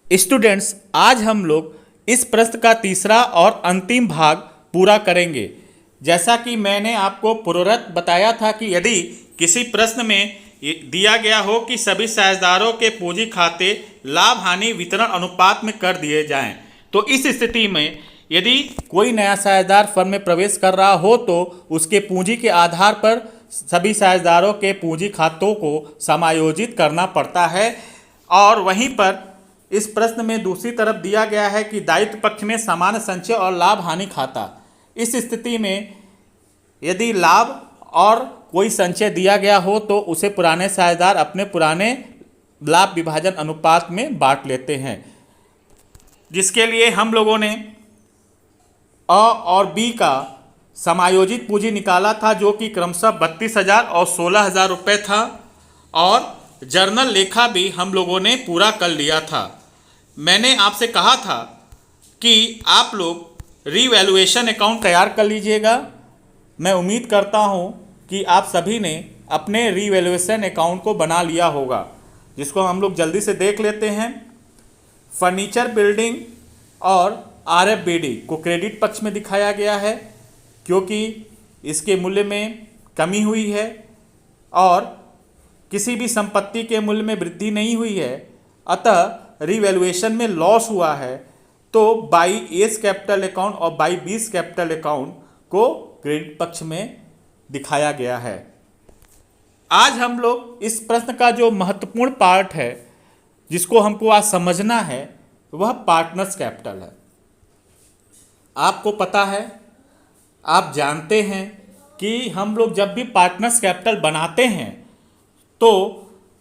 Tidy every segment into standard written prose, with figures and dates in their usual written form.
Students, आज हम लोग इस प्रश्न का तीसरा और अंतिम भाग पूरा करेंगे। जैसा कि मैंने आपको पूर्वरत बताया था कि यदि किसी प्रश्न में दिया गया हो कि सभी साझेदारों के पूंजी खाते लाभ हानि वितरण अनुपात में कर दिए जाएं, तो इस स्थिति में यदि कोई नया साझेदार फर्म में प्रवेश कर रहा हो तो उसके पूंजी के आधार पर सभी साझेदारों के पूंजी खातों को समायोजित करना पड़ता है। और वहीं पर इस प्रश्न में दूसरी तरफ दिया गया है कि दायित्व पक्ष में सामान्य संचय और लाभ हानि खाता। इस स्थिति में यदि लाभ और कोई संचय दिया गया हो तो उसे पुराने साझेदार अपने पुराने लाभ विभाजन अनुपात में बांट लेते हैं, जिसके लिए हम लोगों ने अ और बी का समायोजित पूंजी निकाला था, जो कि क्रमशः 32,000 और 16,000 रुपये था। और जर्नल लेखा भी हम लोगों ने पूरा कर लिया था। मैंने आपसे कहा था कि आप लोग रीवैल्यूएशन अकाउंट तैयार कर लीजिएगा। मैं उम्मीद करता हूं कि आप सभी ने अपने रीवैल्यूएशन अकाउंट को बना लिया होगा, जिसको हम लोग जल्दी से देख लेते हैं। फर्नीचर बिल्डिंग और RFBD को क्रेडिट पक्ष में दिखाया गया है, क्योंकि इसके मूल्य में कमी हुई है और किसी भी संपत्ति के मूल्य में वृद्धि नहीं हुई है, अतः रिवैल्यूएशन में लॉस हुआ है। तो बाई एस कैपिटल अकाउंट और बाई बीस कैपिटल अकाउंट को क्रेडिट पक्ष में दिखाया गया है। आज हम लोग इस प्रश्न का जो महत्वपूर्ण पार्ट है, जिसको हमको आज समझना है, वह पार्टनर्स कैपिटल है। आपको पता है, आप जानते हैं कि हम लोग जब भी पार्टनर्स कैपिटल बनाते हैं तो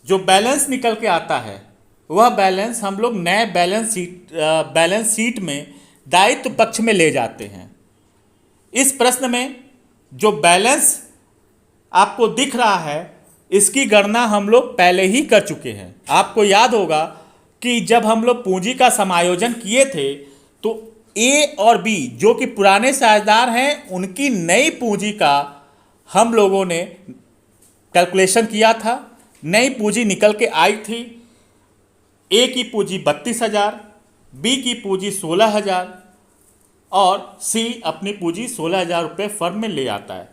जो बैलेंस निकल के आता है वह बैलेंस हम लोग नए बैलेंस शीट में दायित्व पक्ष में ले जाते हैं। इस प्रश्न में जो बैलेंस आपको दिख रहा है, इसकी गणना हम लोग पहले ही कर चुके हैं। आपको याद होगा कि जब हम लोग पूंजी का समायोजन किए थे तो ए और बी जो कि पुराने साझेदार हैं, उनकी नई पूंजी का हम लोगों ने कैलकुलेशन किया था। नई पूंजी निकल के आई थी। ए की पूंजी 32,000, बी की पूंजी 16,000 और सी अपनी पूंजी 16,000 रुपये फर्म में ले आता है।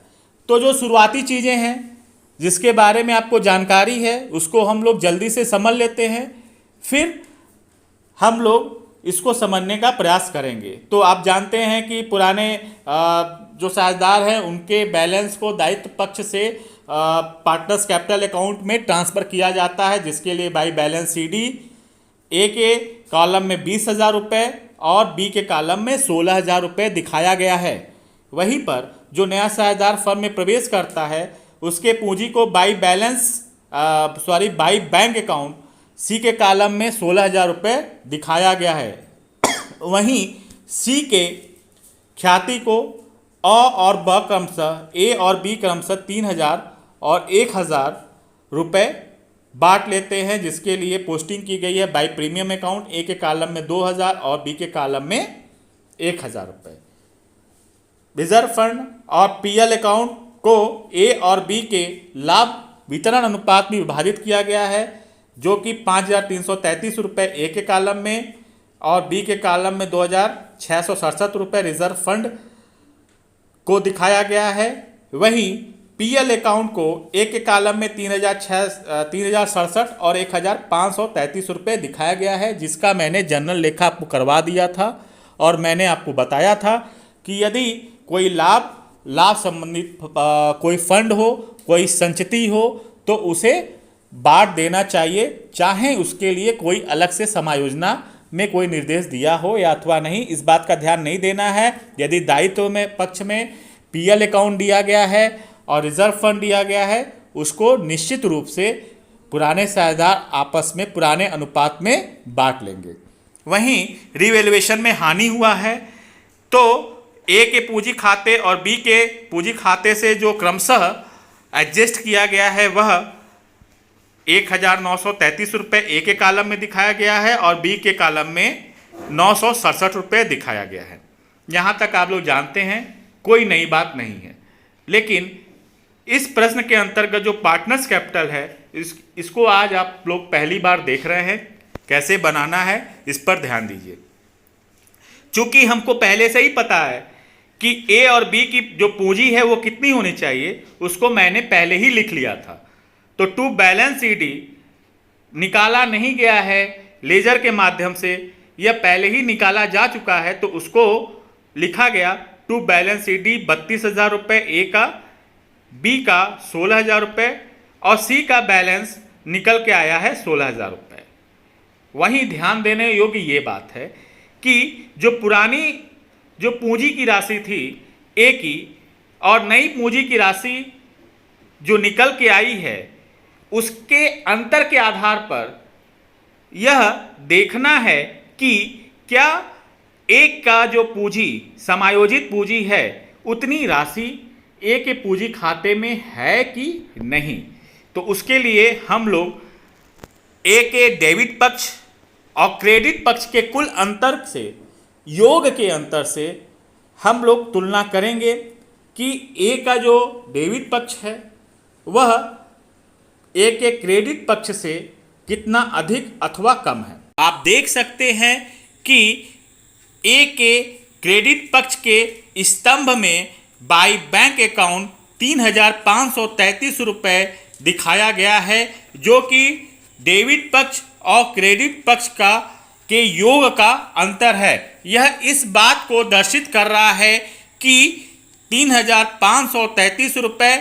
तो जो शुरुआती चीज़ें हैं जिसके बारे में आपको जानकारी है, उसको हम लोग जल्दी से समझ लेते हैं, फिर हम लोग इसको समझने का प्रयास करेंगे। तो आप जानते हैं कि पुराने जो साझेदार हैं उनके बैलेंस को दायित्व पक्ष से पार्टनर्स कैपिटल अकाउंट में ट्रांसफ़र किया जाता है, जिसके लिए बाई बैलेंस CD ए के कॉलम में 20,000 रुपये और बी के कॉलम में 16,000 रुपये दिखाया गया है। वहीं पर जो नया साझेदार फर्म में प्रवेश करता है उसके पूंजी को बाई बैंक अकाउंट सी के कॉलम में 16,000 रुपये दिखाया गया है। वहीं सी के ख्याति को अ और ब क्रमशः, ए और बी क्रमशः 3,000 और 1,000 रुपये बांट लेते हैं, जिसके लिए पोस्टिंग की गई है बाई प्रीमियम अकाउंट, ए के कॉलम में 2,000 और बी के कॉलम में 1,000 रुपये। रिजर्व फंड और PL अकाउंट को ए और बी के लाभ वितरण अनुपात में विभाजित किया गया है, जो कि 5,333 रुपये ए के कॉलम में और बी के कॉलम में 2,667 रुपये रिजर्व फंड को दिखाया गया है। वहीं PL अकाउंट को ए के कॉलम में 3,067 और 1,533 रुपये दिखाया गया है, जिसका मैंने जनरल लेखा आपको करवा दिया था। और मैंने आपको बताया था कि यदि कोई लाभ संबंधित कोई फंड हो, कोई संचिति हो, तो उसे बांट देना चाहिए, चाहे उसके लिए कोई अलग से समायोजना में कोई निर्देश दिया हो या अथवा नहीं। इस बात का ध्यान नहीं देना है। यदि दायित्व में पक्ष में PL अकाउंट दिया गया है और रिजर्व फंड दिया गया है, उसको निश्चित रूप से पुराने साझेदार आपस में पुराने अनुपात में बांट लेंगे। वहीं रिवैल्यूएशन में हानि हुआ है तो ए के पूंजी खाते और बी के पूंजी खाते से जो क्रमशः एडजस्ट किया गया है वह 1,933 रुपये ए के कॉलम में दिखाया गया है और बी के कॉलम में 967 रुपये दिखाया गया है। यहाँ तक आप लोग जानते हैं, कोई नई बात नहीं है। लेकिन इस प्रश्न के अंतर्गत जो पार्टनर्स कैपिटल है, इसको आज आप लोग पहली बार देख रहे हैं, कैसे बनाना है इस पर ध्यान दीजिए। चूंकि हमको पहले से ही पता है कि ए और बी की जो पूंजी है वो कितनी होनी चाहिए, उसको मैंने पहले ही लिख लिया था। तो टू बैलेंस ईडी निकाला नहीं गया है लेजर के माध्यम से, यह पहले ही निकाला जा चुका है, तो उसको लिखा गया टू बैलेंस ईडी 32,000 रुपये ए का, बी का 16,000 रुपये और सी का बैलेंस निकल के आया है 16,000 रुपये। वहीं ध्यान देने योग्य ये बात है कि जो पुरानी जो पूंजी की राशि थी ए की और नई पूंजी की राशि जो निकल के आई है, उसके अंतर के आधार पर यह देखना है कि क्या एक का जो पूंजी समायोजित पूंजी है उतनी राशि ए के पूंजी खाते में है कि नहीं। तो उसके लिए हम लोग ए के डेबिट पक्ष और क्रेडिट पक्ष के कुल अंतर से, योग के अंतर से हम लोग तुलना करेंगे कि ए का जो डेबिट पक्ष है वह ए के क्रेडिट पक्ष से कितना अधिक अथवा कम है। आप देख सकते हैं कि ए के क्रेडिट पक्ष के स्तंभ में बाई बैंक अकाउंट 3,533 रुपये दिखाया गया है, जो कि डेबिट पक्ष और क्रेडिट पक्ष का के योग का अंतर है। यह इस बात को दर्शित कर रहा है कि 3,533 रुपये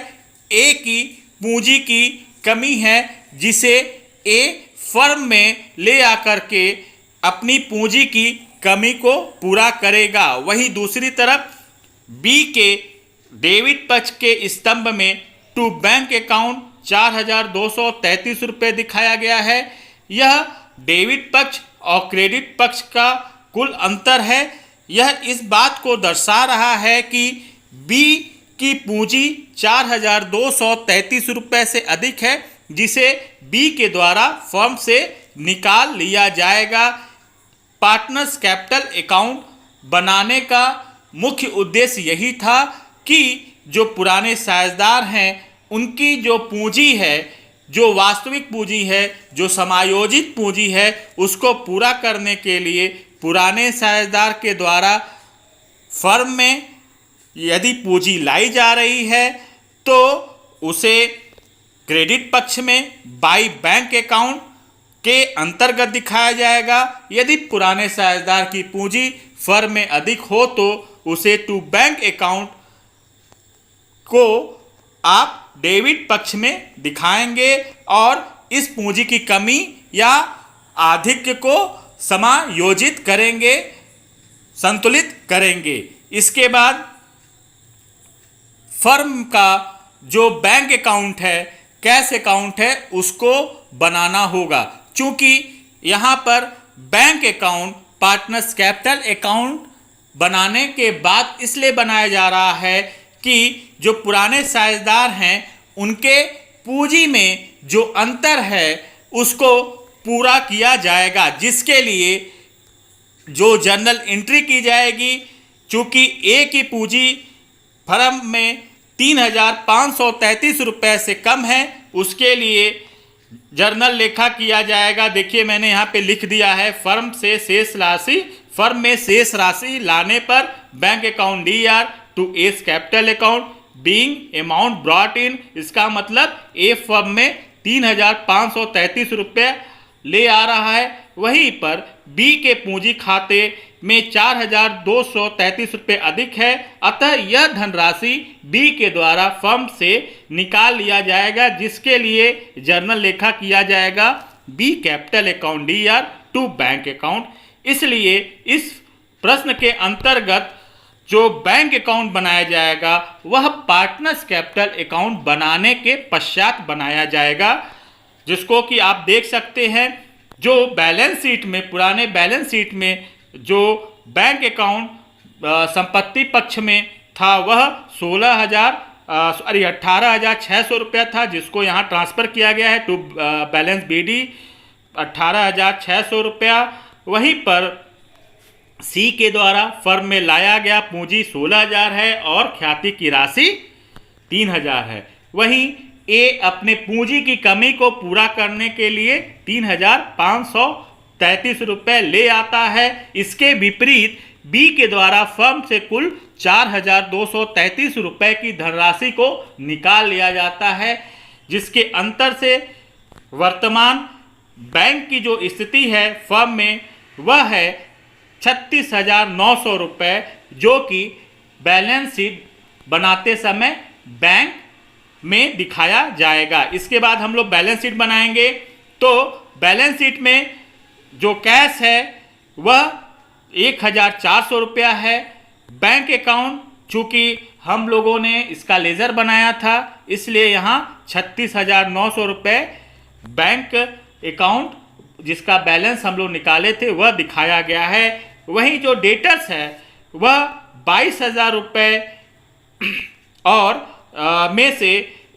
ए की पूंजी की कमी है, जिसे ए फर्म में ले आकर के अपनी पूंजी की कमी को पूरा करेगा। वहीं दूसरी तरफ बी के डेबिट पक्ष के स्तंभ में टू बैंक अकाउंट 4,233 रुपये दिखाया गया है। यह डेबिट पक्ष और क्रेडिट पक्ष का कुल अंतर है। यह इस बात को दर्शा रहा है कि बी की पूंजी 4,233 रुपये से अधिक है, जिसे बी के द्वारा फर्म से निकाल लिया जाएगा। पार्टनर्स कैपिटल अकाउंट बनाने का मुख्य उद्देश्य यही था कि जो पुराने साझेदार हैं उनकी जो पूंजी है, जो वास्तविक पूंजी है, जो समायोजित पूंजी है, उसको पूरा करने के लिए पुराने साझेदार के द्वारा फर्म में यदि पूंजी लाई जा रही है तो उसे क्रेडिट पक्ष में बाई बैंक अकाउंट के अंतर्गत दिखाया जाएगा। यदि पुराने साझेदार की पूंजी फर्म में अधिक हो तो उसे टू बैंक अकाउंट को आप डेबिट पक्ष में दिखाएंगे और इस पूंजी की कमी या आधिक्य को समायोजित करेंगे, संतुलित करेंगे। इसके बाद फर्म का जो बैंक अकाउंट है, कैश अकाउंट है, उसको बनाना होगा। चूंकि यहाँ पर bank account partners capital account बनाने के बाद इसलिए बनाया जा रहा है कि जो पुराने साझेदार हैं उनके पूंजी में जो अंतर है उसको पूरा किया जाएगा, जिसके लिए जो जर्नल एंट्री की जाएगी, चूँकि ए की पूंजी फर्म में 3,533 रुपये से कम है, उसके लिए जर्नल लेखा किया जाएगा। देखिए मैंने यहाँ पे लिख दिया है, फर्म से शेष राशि, फर्म में शेष राशि लाने पर bank account DR to S capital account being amount brought in. इसका मतलब ए फर्म में 3,533 रुपये ले आ रहा है, वहीं पर बी के पूंजी खाते में 4,233 रुपये अधिक है, अतः यह धनराशि बी के द्वारा फर्म से निकाल लिया जाएगा, जिसके लिए जर्नल लेखा किया जाएगा B capital account DR to bank account. इसलिए इस प्रश्न के अंतर्गत जो बैंक अकाउंट बनाया जाएगा वह पार्टनर्स कैपिटल अकाउंट बनाने के पश्चात बनाया जाएगा, जिसको कि आप देख सकते हैं जो बैलेंस शीट में, पुराने बैलेंस शीट में जो बैंक अकाउंट संपत्ति पक्ष में था वह 18,600 रुपया था, जिसको यहाँ ट्रांसफ़र किया गया है टू बैलेंस BD 18,600 रुपया। वहीं पर सी के द्वारा फर्म में लाया गया पूंजी 16,000 है और ख्याति की राशि 3,000 है। वहीं ए अपने पूंजी की कमी को पूरा करने के लिए 33 रुपये ले आता है। इसके विपरीत बी के द्वारा फर्म से कुल 4,233 रुपये की धनराशि को निकाल लिया जाता है, जिसके अंतर से वर्तमान बैंक की जो स्थिति है फर्म में वह है 36,900 रुपये, जो कि बैलेंस शीट बनाते समय बैंक में दिखाया जाएगा। इसके बाद हम लोग बैलेंस शीट बनाएंगे, तो बैलेंस शीट में जो कैश है वह 1,400 रुपया है। बैंक अकाउंट चूँकि हम लोगों ने इसका लेजर बनाया था, इसलिए यहाँ 36,900 रुपये बैंक अकाउंट जिसका बैलेंस हम लोग निकाले थे वह दिखाया गया है। वहीं जो डेटर्स है वह 22,000 रुपये और में से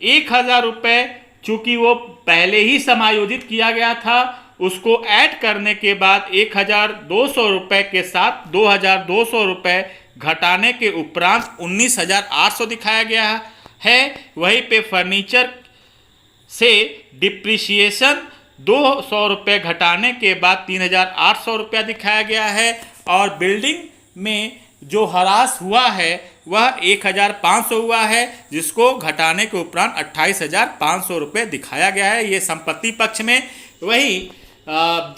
1,000 रुपये चूँकि वो पहले ही समायोजित किया गया था, उसको ऐड करने के बाद 1,200 रुपये के साथ 2,200 रुपये घटाने के उपरांत 19,800 दिखाया गया है। वहीं पे फर्नीचर से डिप्रिसिएशन 200 रुपये घटाने के बाद 3,800 रुपया दिखाया गया है। और बिल्डिंग में जो ह्रास हुआ है वह 1,500 हुआ है, जिसको घटाने के उपरांत 28,500 रुपये दिखाया गया है। ये संपत्ति पक्ष में। वही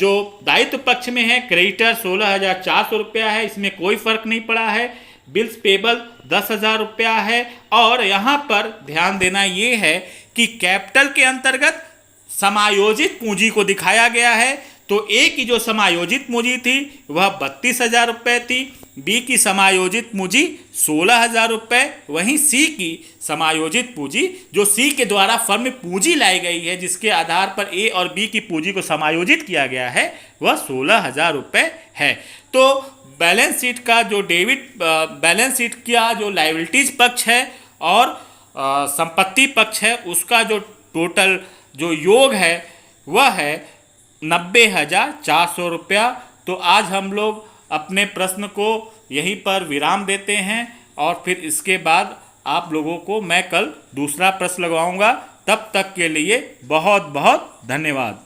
जो दायित्व पक्ष में है, क्रेडिटर 16,400 रुपया है, इसमें कोई फर्क नहीं पड़ा है। बिल्स पेबल 10,000 रुपया है। और यहाँ पर ध्यान देना ये है कि कैपिटल के अंतर्गत समायोजित पूंजी को दिखाया गया है। तो ए की जो समायोजित पूंजी थी वह 32,000 रुपये थी, बी की समायोजित पूंजी 16,000 रुपये, वहीं सी की समायोजित पूंजी जो सी के द्वारा फर्म में पूंजी लाई गई है, जिसके आधार पर ए और बी की पूंजी को समायोजित किया गया है, वह 16,000 रुपये है। तो बैलेंस शीट का जो बैलेंस शीट का जो लायबिलिटीज पक्ष है और संपत्ति पक्ष है, उसका जो टोटल जो योग है वह है 90,400 रुपया। तो आज हम लोग अपने प्रश्न को यहीं पर विराम देते हैं और फिर इसके बाद आप लोगों को मैं कल दूसरा प्रश्न लगवाऊंगा। तब तक के लिए बहुत बहुत धन्यवाद।